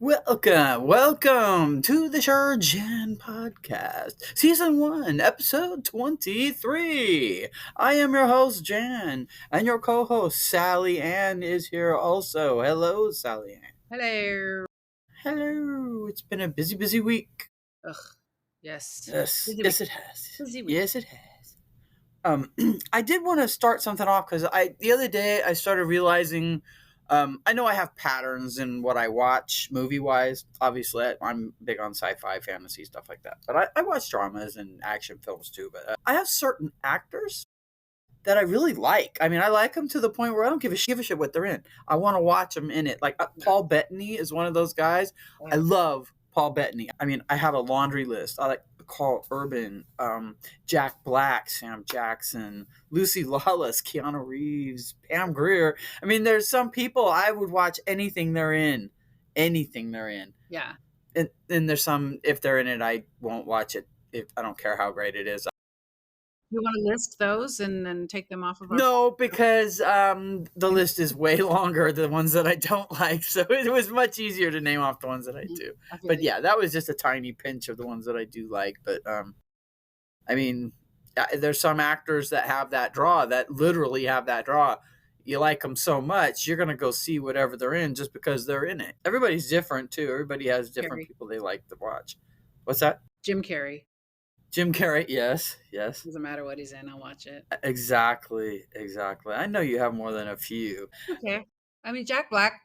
Welcome to the Jan Podcast, Season 1, Episode 23. I am your host, Jan, and your co-host, Sally Ann, is here also. Hello, Sally Ann. Hello. Hello. It's been a busy week. Ugh. Yes. Yes, Busy yes week. it has. Busy week. Yes, it has. I did want to start something off because the other day I started realizing I know I have patterns in what I watch movie wise. Obviously, I'm big on sci-fi, fantasy stuff like that. But I watch dramas and action films too. But I have certain actors that I really like. I mean, I like them to the point where I don't give a shit what they're in. I want to watch them in it. Like Paul Bettany is one of those guys. I love Paul Bettany. I mean, I have a laundry list. I like Carl Urban, Jack Black, Sam Jackson, Lucy Lawless, Keanu Reeves, Pam Grier. I mean, there's some people I would watch anything they're in. Anything they're in. Yeah. And there's some, if they're in it, I won't watch it. If I don't care how great it is. You want to list those and then take them off of our No, because the list is way longer, the ones that I don't like. So it was much easier to name off the ones that I do. But yeah, that was just a tiny pinch of the ones that I do like. But I mean, there's some actors that have that draw, that literally have that draw. You like them so much, you're going to go see whatever they're in just because they're in it. Everybody's different, too. Everybody has different people they like to watch. What's that? Jim Carrey. Jim Carrey, yes. Doesn't matter what he's in, I'll watch it. Exactly. I know you have more than a few. Okay. I mean, Jack Black,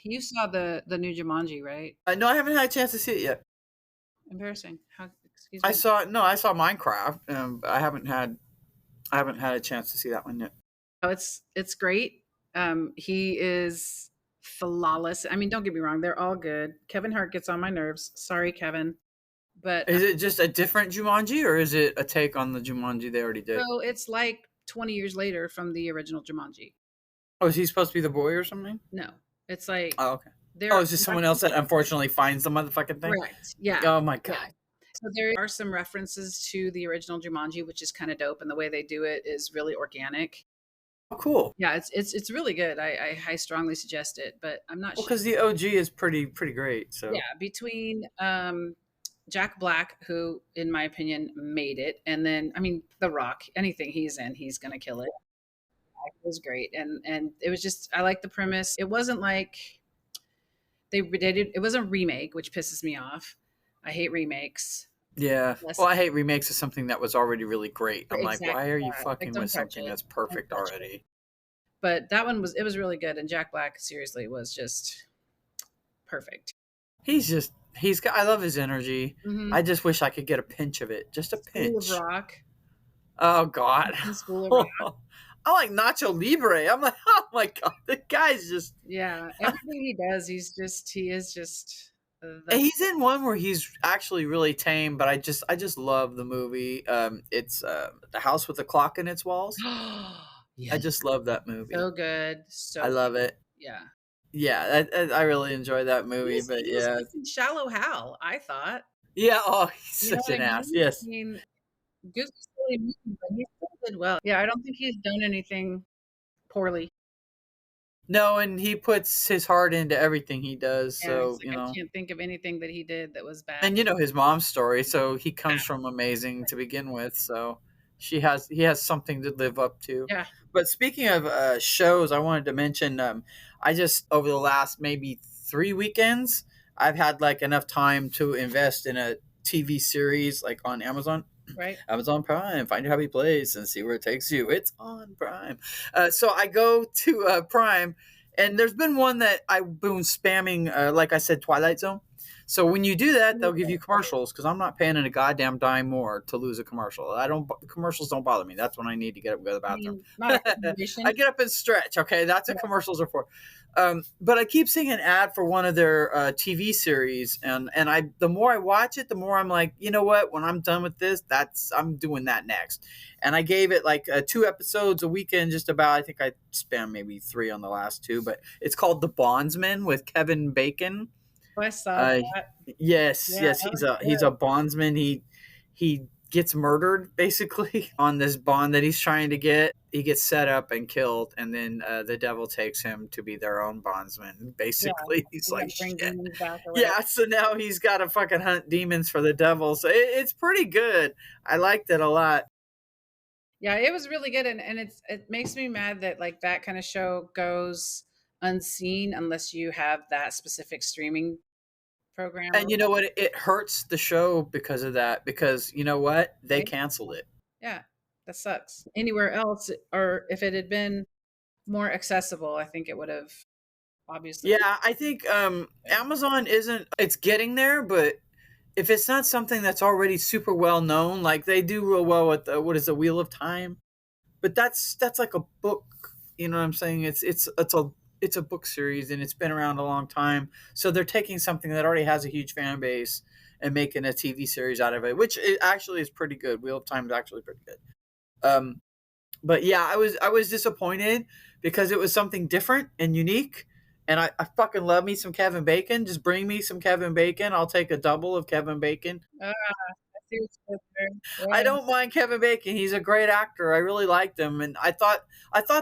you saw the new Jumanji, right? No, I haven't had a chance to see it yet. Embarrassing. Excuse me. I saw Minecraft. I haven't had a chance to see that one yet. Oh, it's great. He is flawless. I mean, don't get me wrong, they're all good. Kevin Hart gets on my nerves. Sorry, Kevin. But is it just a different Jumanji, or is it a take on the Jumanji they already did? So it's like 20 years later from the original Jumanji. Oh, is he supposed to be the boy or something? No, it's like okay. It's just someone else that unfortunately finds the motherfucking thing. Right. Yeah. Oh my god. Yeah. So there are some references to the original Jumanji, which is kind of dope, and the way they do it is really organic. Oh, cool. Yeah, it's really good. I strongly suggest it, but I'm not sure because the OG is pretty great. So yeah, between Jack Black, who in my opinion made it, and then I mean The Rock, anything he's in, he's gonna kill it. It was great, and it was just I like the premise. It wasn't like they did it. It was a remake, which pisses me off. I hate remakes. Yeah. Well, I hate remakes of something that was already really great. I'm Exactly. like, why are you fucking with something that's perfect already? But that one was really good, and Jack Black seriously was just perfect. I love his energy. Mm-hmm. I just wish I could get a pinch of it. Just a pinch. School of Rock. Oh God. School of Rock. I like Nacho Libre. I'm like, oh my God, the guy's just everything he does, he is just he's in one where he's actually really tame, but I just love the movie. It's The House with the Clock in Its Walls. Yes. I just love that movie. So good. I love it. Yeah, I really enjoy that movie. He's Shallow Hal, I thought. Yeah, he's such an ass. Yes. I mean, Goose is really mean, but he still did well. Yeah, I don't think he's done anything poorly. No, and he puts his heart into everything he does. So I can't think of anything that he did that was bad. And his mom's story, so he comes from amazing to begin with. So he has something to live up to. Yeah. But speaking of shows, I wanted to mention I just over the last maybe 3 weekends, I've had like enough time to invest in a TV series like on Amazon. Right. Amazon Prime, find your happy place and see where it takes you. It's on Prime. So I go to Prime, and there's been one that I've been spamming, like I said, Twilight Zone. So when you do that, they'll give you commercials because I'm not paying a goddamn dime more to lose a commercial. Commercials don't bother me. That's when I need to get up and go to the bathroom. I get up and stretch. Okay, that's what commercials are for. But I keep seeing an ad for one of their TV series, and the more I watch it, the more I'm like, you know what? When I'm done with this, I'm doing that next. And I gave it like 2 episodes a weekend, just about. I think I spammed maybe 3 on the last 2, but it's called The Bondsman with Kevin Bacon. I saw that. Yes, he's a bondsman. He gets murdered basically on this bond that he's trying to get. He gets set up and killed, and then the devil takes him to be their own bondsman. Yeah, Basically, he's you like, gotta bring shit. demons back or whatever. Yeah, so now he's got to fucking hunt demons for the devil. So it's pretty good. I liked it a lot. Yeah, it was really good, and it makes me mad that like that kind of show goes unseen unless you have that specific streaming program. And you know what? It hurts the show because of that. Because you know what? They Right? canceled it. Yeah, that sucks. Anywhere else, or if it had been more accessible, I think it would have obviously. Yeah, I think Amazon isn't. It's getting there, but if it's not something that's already super well known, like they do real well with what is the Wheel of Time, but that's like a book. You know what I'm saying? It's a book series and it's been around a long time. So they're taking something that already has a huge fan base and making a TV series out of it, which it actually is pretty good. Wheel of Time is actually pretty good. Um, but yeah, I was disappointed because it was something different and unique. And I fucking love me some Kevin Bacon. Just bring me some Kevin Bacon. I'll take a double of Kevin Bacon. I see what you did there. I Yeah. don't mind Kevin Bacon. He's a great actor. I really liked him, and I thought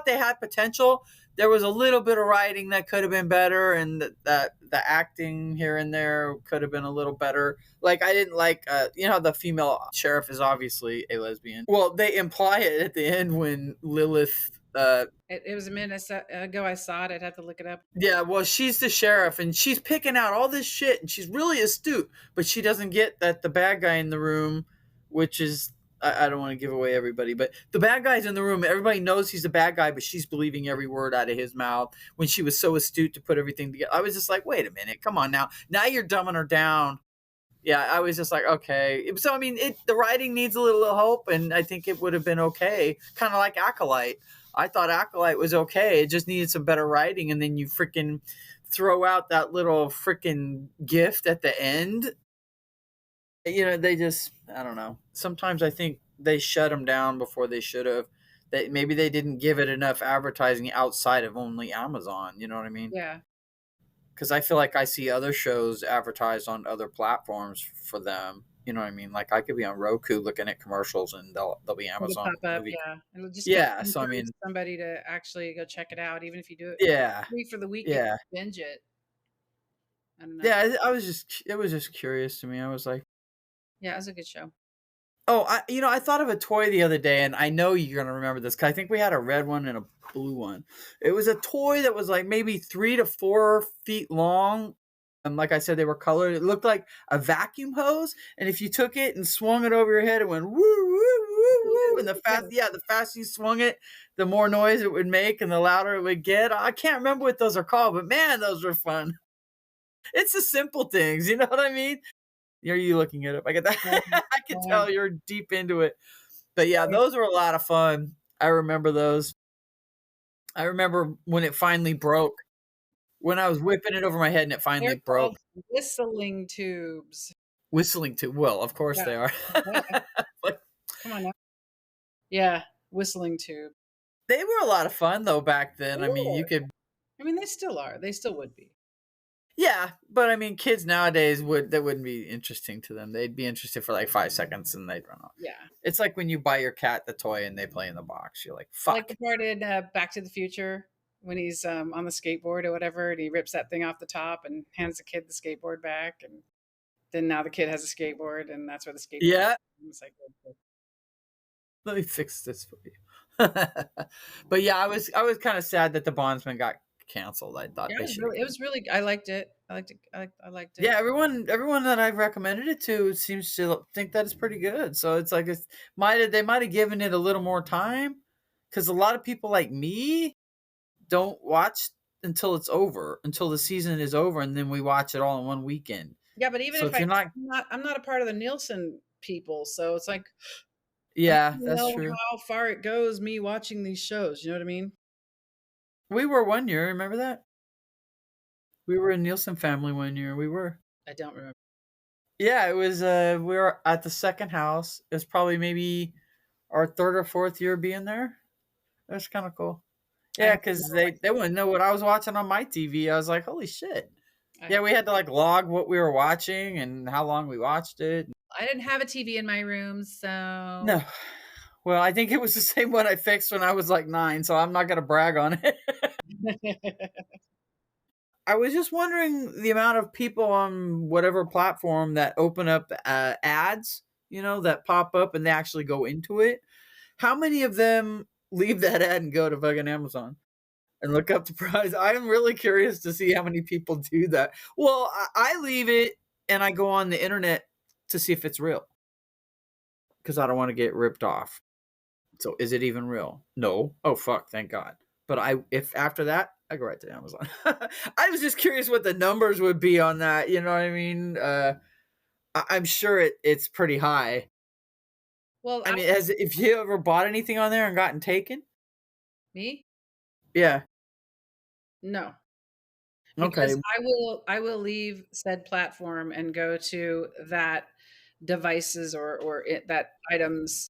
they had potential. There was a little bit of writing that could have been better, and that the acting here and there could have been a little better. Like I didn't like, the female sheriff is obviously a lesbian. Well, they imply it at the end when Lilith. It was a minute ago I saw it. I'd have to look it up. Yeah, well, she's the sheriff, and she's picking out all this shit, and she's really astute, but she doesn't get that the bad guy in the room, which is I don't want to give away everybody, but the bad guy's in the room. Everybody knows he's a bad guy, but she's believing every word out of his mouth when she was so astute to put everything together. I was just like, wait a minute, come on now. Now you're dumbing her down. Yeah, I was just like, okay. So I mean, the writing needs a little hope, and I think it would have been okay. Kind of like Acolyte. I thought Acolyte was okay. It just needed some better writing, and then you freaking throw out that little freaking gift at the end. They just, I don't know. Sometimes I think they shut them down before they should have. Maybe they didn't give it enough advertising outside of only Amazon. You know what I mean? Yeah. Because I feel like I see other shows advertised on other platforms for them. You know what I mean? Like I could be on Roku looking at commercials, and they'll be It'll Amazon pop up, movie. yeah. It'll just Yeah, so I encourage mean, somebody to actually go check it out, even if you do it yeah, free for the weekend, yeah, binge it. I don't know. yeah. It was just curious to me. I was like, Yeah, it was a good show. oh, I thought of a toy the other day, and I know you're gonna remember this because I think we had a red one and a blue one. It was a toy that was like maybe 3 to 4 feet long. And like I said, they were colored. It looked like a vacuum hose, and if you took it and swung it over your head, it went woo woo woo woo. And the faster you swung it, the more noise it would make, and the louder it would get. I can't remember what those are called, but man, those were fun. It's the simple things, you know what I mean? Are you looking it up? I get that. I can tell you're deep into it. But yeah, those were a lot of fun. I remember those. I remember when it finally broke. When I was whipping it over my head and it finally They're broke. called whistling tubes. Whistling too. Well, of course Yeah. they are. Yeah. But Come on now. Yeah, whistling tube. they were a lot of fun though back then. I mean, you could. I mean, they still are. They still would be. Yeah, but I mean, kids nowadays that wouldn't be interesting to them. They'd be interested for like 5 seconds and they'd run off. Yeah. It's like when you buy your cat the toy and they play in the box. You're like, fuck. Like the part in Back to the Future when he's on the skateboard or whatever, and he rips that thing off the top and hands the kid the skateboard back, and then now the kid has a skateboard, and that's where the skateboard. Yeah. It's like, Let me fix this for you. But yeah, I was kind of sad that the Bondsman got canceled. I thought they should. it was really. I liked it. I liked it. Yeah, everyone that I've recommended it to seems to think that it's pretty good. So it's like they might have given it a little more time, because a lot of people like me don't watch until it's over, until the season is over, and then we watch it all in one weekend. Yeah, but even So if if you're not, I'm not a part of the Nielsen people, so it's like, yeah, I don't that's know true. how far it goes me watching these shows. You know what I mean? We were one year. Remember that? We were a Nielsen family one year. We were. I don't remember. Yeah, it was. We were at the second house. It was probably maybe our third or fourth year being there. That's kind of cool. Yeah, because they wouldn't know what I was watching on my TV. I was like, holy shit. Yeah, we had to like log what we were watching and how long we watched it. I didn't have a TV in my room, No. so Well, I think it was the same one I fixed when I was like 9, so I'm not gonna brag on it. I was just wondering the amount of people on whatever platform that open up ads, that pop up and they actually go into it. How many of them leave that ad and go to fucking Amazon and look up the price? I'm really curious to see how many people do that. Well, I leave it and I go on the internet to see if it's real because I don't want to get ripped off. So is it even real? No. Oh fuck, thank God. But if after that, I go right to Amazon. I was just curious what the numbers would be on that. You know what I mean? I'm sure it's pretty high. well, I mean, if you ever bought anything on there and gotten taken? me? Yeah. No. Okay. Because I will leave said platform and go to that devices or that item's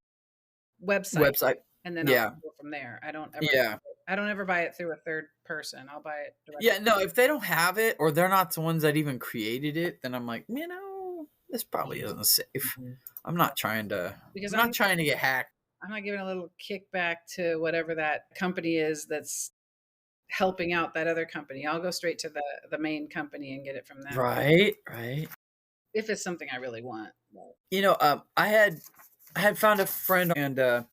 website, Website. and then I'll Yeah. go from there. Yeah. I don't ever buy it through a third person. I'll buy it Yeah. directly. No, if they don't have it or they're not the ones that even created it, then I'm like, this probably isn't safe. I'm not trying to. Because I'm not trying to get hacked. I'm not giving a little kickback to whatever that company is that's helping out that other company. I'll go straight to the main company and get it from them Right. Right. if it's something I really want. I had found a friend and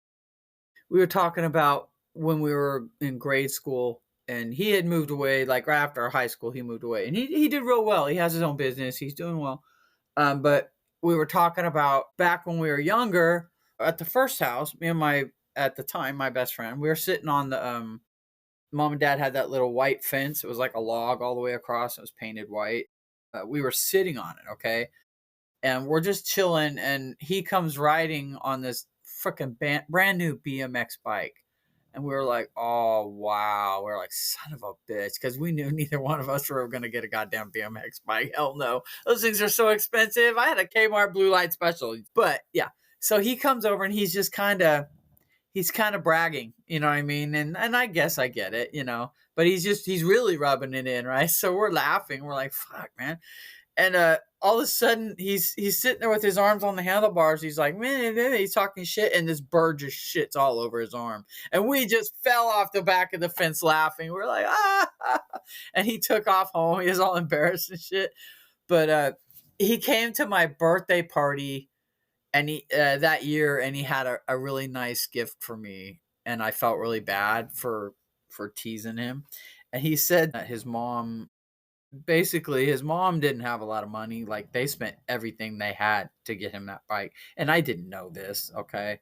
we were talking about when we were in grade school and he had moved away, like right after high school, he moved away and he did real well. He has his own business. He's doing well. But we were talking about back when we were younger at the first house, me and at the time, my best friend, we were sitting on the, mom and dad had that little white fence. It was like a log all the way across. It was painted white. We were sitting on it. Okay. And we're just chilling, and he comes riding on this freaking brand new BMX bike. And we were like, oh, wow. We are like, son of a bitch. Because we knew neither one of us were going to get a goddamn BMX bike. Hell no. Those things are so expensive. I had a Kmart Blue Light Special. But yeah. So he comes over and he's kind of bragging, you know what I mean? And I guess I get it, but he's really rubbing it in, right? So we're laughing. We're like, fuck, man. And all of a sudden, he's sitting there with his arms on the handlebars. He's like, man, he's talking shit, and this bird just shits all over his arm. And we just fell off the back of the fence laughing. We're like, ah! And he took off home. He was all embarrassed and shit. But he came to my birthday party, and he that year, and he had a really nice gift for me, and I felt really bad for teasing him. And he said that his mom didn't have a lot of money. Like they spent everything they had to get him that bike. And I didn't know this. Okay.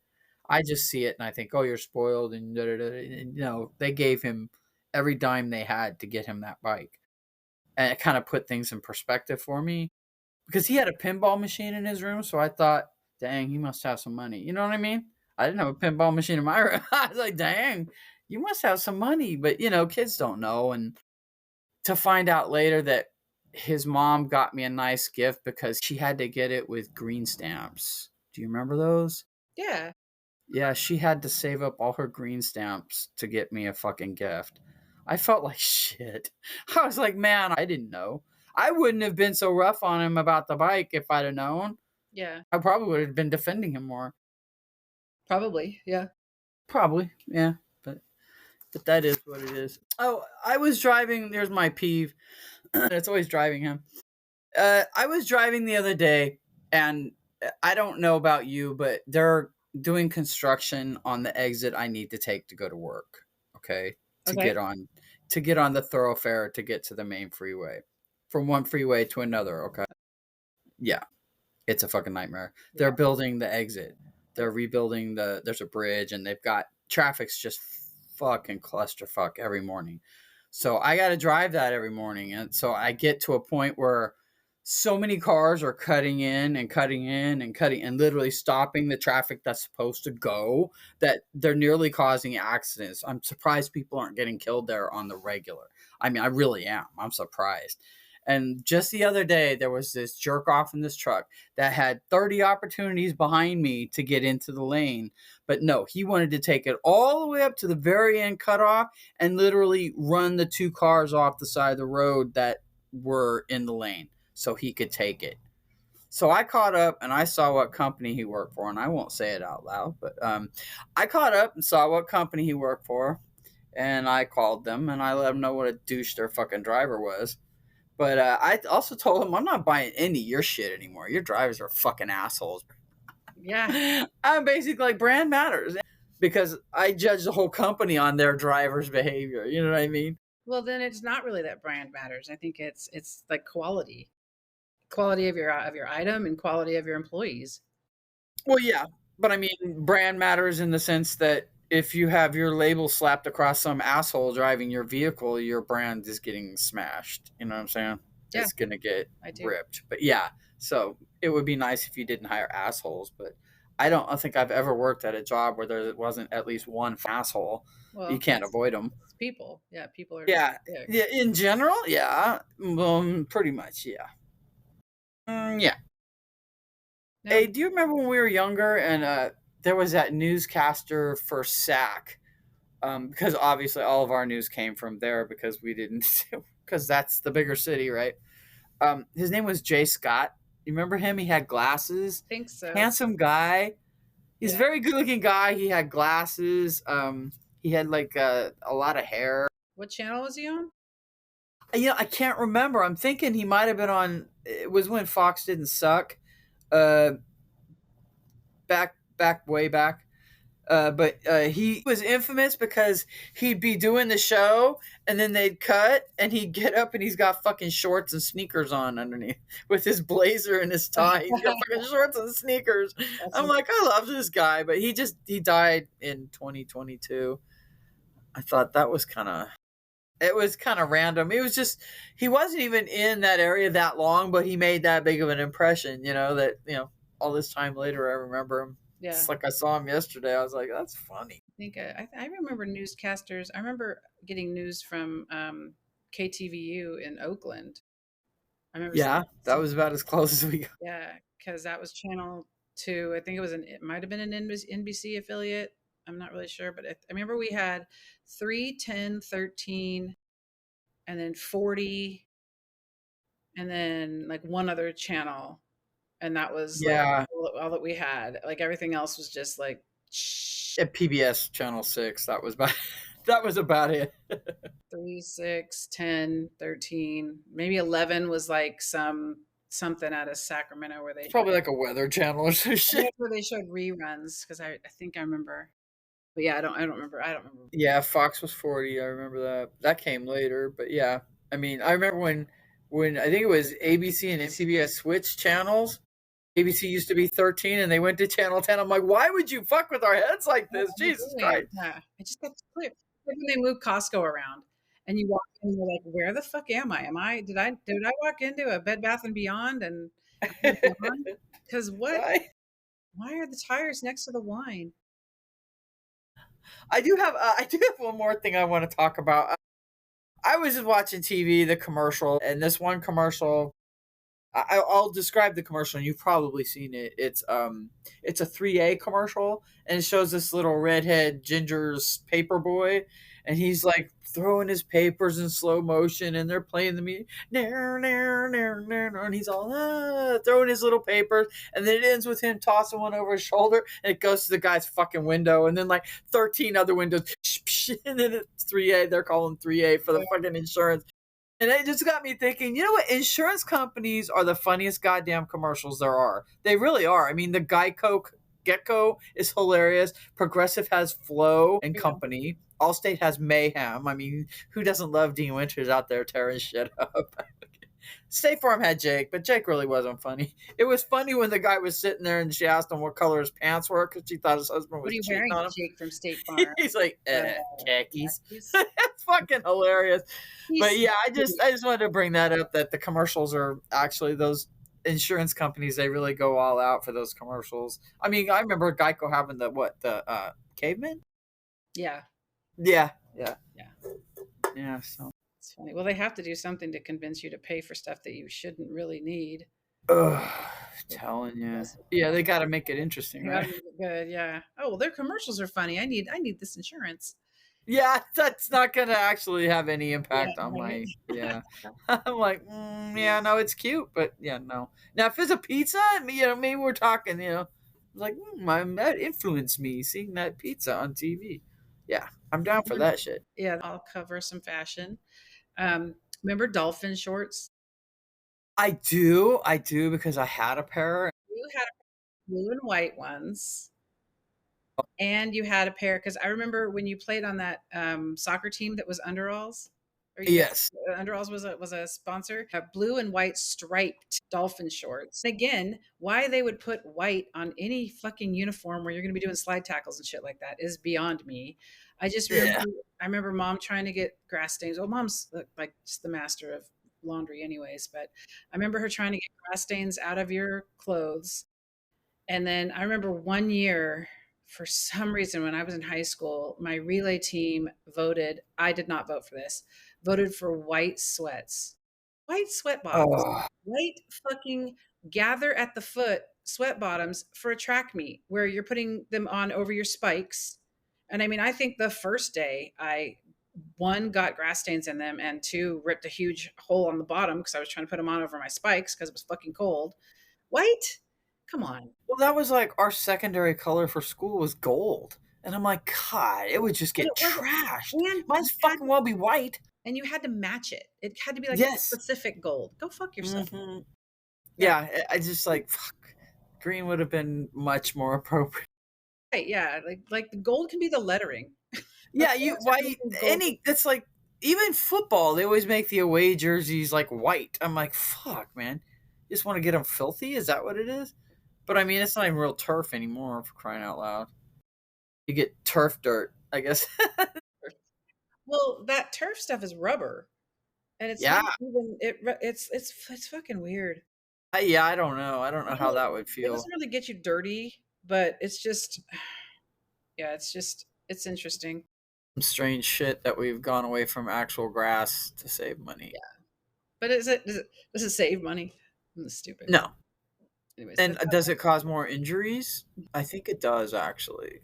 I just see it and I think, oh, you're spoiled. And, da, da, da. And they gave him every dime they had to get him that bike. And it kind of put things in perspective for me because he had a pinball machine in his room. So I thought, dang, he must have some money. You know what I mean? I didn't have a pinball machine in my room. I was like, dang, you must have some money. But, kids don't know. And to find out later that his mom got me a nice gift because she had to get it with green stamps. Do you remember those? Yeah. Yeah, she had to save up all her green stamps to get me a fucking gift. I felt like shit. I was like, man, I didn't know. I wouldn't have been so rough on him about the bike if I'd have known. Yeah. I probably would have been defending him more. Probably. Yeah. Probably, yeah. But that is what it is. Oh, I was driving. There's my peeve. It's always driving him. I was driving the other day, and I don't know about you, but they're doing construction on the exit I need to take to go to work. Okay, to Okay. get on the thoroughfare to get to the main freeway, from one freeway to another. Okay, yeah, it's a fucking nightmare. Yeah. They're building the exit. They're rebuilding there's a bridge, and they've got traffic's just fucking clusterfuck every morning. So I got to drive that every morning. And so I get to a point where so many cars are cutting in and literally stopping the traffic that's supposed to go that they're nearly causing accidents. I'm surprised people aren't getting killed there on the regular. I mean, I really am. I'm surprised. And just the other day, there was this jerk off in this truck that had 30 opportunities behind me to get into the lane. But no, he wanted to take it all the way up to the very end cutoff and literally run the two cars off the side of the road that were in the lane so he could take it. So I caught up and I saw what company he worked for, and I won't say it out loud, but I caught up and saw what company he worked for, and I called them and I let them know what a douche their fucking driver was. But I also told him I'm not buying any of your shit anymore. Your drivers are fucking assholes. Yeah. I'm basically like brand matters because I judge the whole company on their driver's behavior. You know what I mean? Well, then it's not really that brand matters. I think it's like quality of your item and quality of your employees. Well, yeah, but I mean, brand matters in the sense that if you have your label slapped across some asshole driving your vehicle, your brand is getting smashed. You know what I'm saying? Yeah, It's gonna get I do. ripped. But yeah, so it would be nice if you didn't hire assholes. But I think I've ever worked at a job where there wasn't at least one asshole. You Well, can't avoid them. it's people. Yeah, people are Yeah, dicks. yeah. In general, yeah, pretty much, yeah. Yeah. No, Hey, do you remember when we were younger and there was that newscaster for SAC? Because obviously all of our news came from there because we didn't, because that's the bigger city, right? His name was Jay Scott. You remember him? He had glasses, think so. handsome guy. He's a Yeah. very good looking guy. He had glasses. He had like a lot of hair. What channel was he on? I can't remember. I'm thinking he might have been on. It was when Fox didn't suck. Uh, way back. But he was infamous because he'd be doing the show and then they'd cut and he'd get up and he's got fucking shorts and sneakers on underneath with his blazer and his tie. He's got fucking shorts and sneakers. I'm like, I love this guy, but he died in 2022. I thought that was it was kind of random. It was just he wasn't even in that area that long, but he made that big of an impression. All this time later, I remember him. Yeah. It's like I saw him yesterday. I was like, that's funny. I think I remember newscasters. I remember getting news from KTVU in Oakland. I remember. Yeah, that was about as close as we got. Yeah, because that was Channel 2. I think it might have been an NBC affiliate. I'm not really sure, but I remember we had 3, 10, 13, and then 40, and then like one other channel, and that was like Yeah, all that we had. Like everything else was just like at PBS Channel 6, that was about that was about it. 3, 6, 10, 13, maybe 11 was like something out of Sacramento where It's probably like a weather channel or some shit. where they showed reruns because I think I remember. But yeah, I don't remember. I don't remember. Yeah, Fox was 40. I remember that. That came later, but yeah. I mean, I remember when I think it was ABC and CBS switched channels. ABC used to be 13 and they went to channel 10. I'm like, why would you fuck with our heads like this? Jesus Christ. Yeah, I just got clear. Like when they moved Costco around and you walk in and you're like, where the fuck am I? Did I walk into a Bed Bath and Beyond and because what? Why are the tires next to the wine? I do have one more thing I want to talk about. I was just watching TV, the commercial, and this one commercial. I'll describe the commercial, and you've probably seen it. It's a 3A commercial, and it shows this little redhead ginger's paper boy, and he's like throwing his papers in slow motion, and they're playing the music, and he's all throwing his little papers, and then it ends with him tossing one over his shoulder, and it goes to the guy's fucking window, and then like 13 other windows, and then it's 3A. They're calling 3A for the fucking insurance. And it just got me thinking, you know what? Insurance companies are the funniest goddamn commercials there are. They really are. I mean, the Gecko is hilarious. Progressive has Flow and Company. Allstate has Mayhem. I mean, who doesn't love Dean Winters out there tearing shit up? State Farm had Jake, but Jake really wasn't funny. It was funny when the guy was sitting there and she asked him what color his pants were because she thought his husband was cheating on him. Jake from State Farm? He's like, khakis. It's fucking hilarious. But yeah, I just wanted to bring that up, that the commercials are actually those insurance companies, they really go all out for those commercials. I mean, I remember Geico having the caveman? Yeah. Yeah. So it's funny. Well, they have to do something to convince you to pay for stuff that you shouldn't really need. Telling you. Yeah, they got to make it interesting, right? Good, yeah. Oh, well, their commercials are funny. I need this insurance. Yeah, that's not gonna actually have any Yeah, impact on right. my yeah. I'm like, yeah, no, it's cute, but yeah, no. Now, if it's a pizza, maybe we're talking, like, that influenced me seeing that pizza on TV. Yeah, I'm down for that shit. Yeah, I'll cover some fashion. Remember dolphin shorts? I do because I had a pair. You had blue and white ones, and you had a pair because I remember when you played on that soccer team that was Underalls, or you guys Yes. Underalls was a sponsor. Blue and white striped dolphin shorts. Again, why they would put white on any fucking uniform where you're going to be doing slide tackles and shit like that is beyond me. I just remember Yeah. I remember mom trying to get grass stains. Oh, mom's like just the master of laundry, anyways. But I remember her trying to get grass stains out of your clothes. And then I remember one year, for some reason, when I was in high school, my relay team voted, I did not vote for this, voted for white sweats, white sweat bottoms, Oh, white fucking gather at the foot sweat bottoms for a track meet where you're putting them on over your spikes. And I mean, I think the first day I, one, got grass stains in them, and two, ripped a huge hole on the bottom because I was trying to put them on over my spikes because it was fucking cold. White? Come on. well, that was like our secondary color for school was gold, and I'm like, God, it would just But get it wasn't, trashed. and Might as fucking well be white. you had to match it. It had to be like a Yes. specific gold. Go fuck yourself. Hmm. Yeah. Yeah, I just like fuck. Green would have been much more appropriate. Right. Yeah. Like the gold can be the lettering. The Yeah, you colors are why making gold. any it's like even football, they always make the away jerseys like white. I'm like, fuck, man. You just want to get them filthy? Is that what it is? But I mean, it's not even real turf anymore for crying out loud. You get turf dirt, I guess. Well, that turf stuff is rubber, and it's Yeah. not even it's fucking weird. Yeah, I don't know. I don't know It how doesn't that would it feel. doesn't really get you dirty, but it's just yeah, it's interesting. Some strange shit that we've gone away from actual grass to save money. Yeah. But does it save money? That's stupid. No. Anyways, And does it cause more injuries? I think it does actually,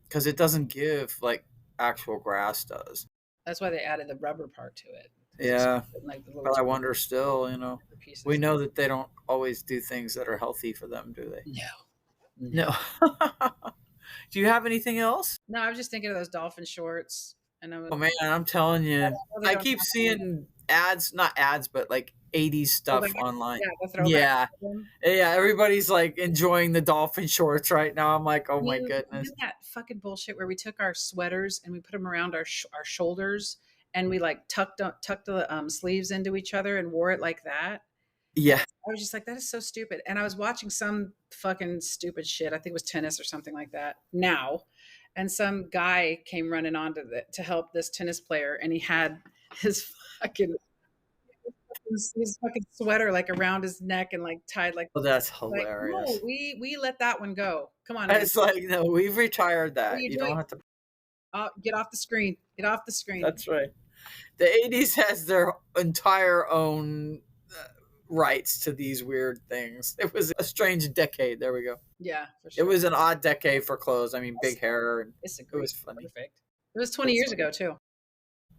because it doesn't give like actual grass does. that's why they added the rubber part to it. Yeah, Like the little but I wonder still, we pieces. know that they don't always do things that are healthy for them, do they? No. No. No. Do you have anything else? No, I was just thinking of those dolphin shorts, and I was Oh man, I'm telling I you, know they I don't keep have any seeing ads, not ads, but like 80s stuff throwback. online. Yeah, the throwback Yeah. album. Yeah, everybody's like enjoying the dolphin shorts right now. I'm like, oh my We goodness. did that fucking bullshit where we took our sweaters and we put them around our shoulders, and we like tucked the sleeves into each other and wore it like that. And Yeah. I was just like, that is so stupid. And I was watching some fucking stupid shit. I think it was tennis or something like that. Now, and some guy came running on to help this tennis player, and he had his fucking his fucking sweater like around his neck and like tied Oh, that's like no, hilarious. we let that one go. Come on, man. It's like, no, we've retired What are that. you You doing? don't have to. Get off the screen. Get off the screen. That's right. The 80s has their entire own rights to these weird things. It was a strange decade. There we go. Yeah, for It sure. was an odd decade for clothes. I mean, Yes, big hair, and it disagree. was funny. Perfect. It was 20 It's years like, ago too.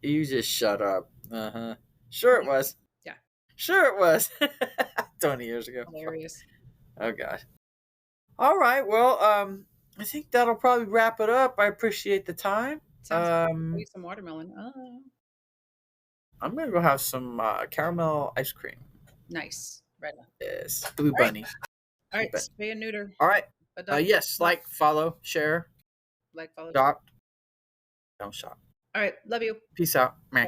you just shut up. Uh huh. Sure, it was. Yeah, Sure, it was. 20 years ago. hilarious. Oh gosh. All right. Well, I think that'll probably wrap it up. I appreciate the time. Sounds good. I'll eat some watermelon. Oh, I'm gonna go have some caramel ice cream. nice. Right on. Yes, Blue All right. Bunny. All Blue right. Bunny. Spay and neuter. All right. Adopt. Yes, like, follow, share, Like, follow. shop. Don't shop. All right. Love you. Peace out. Meh.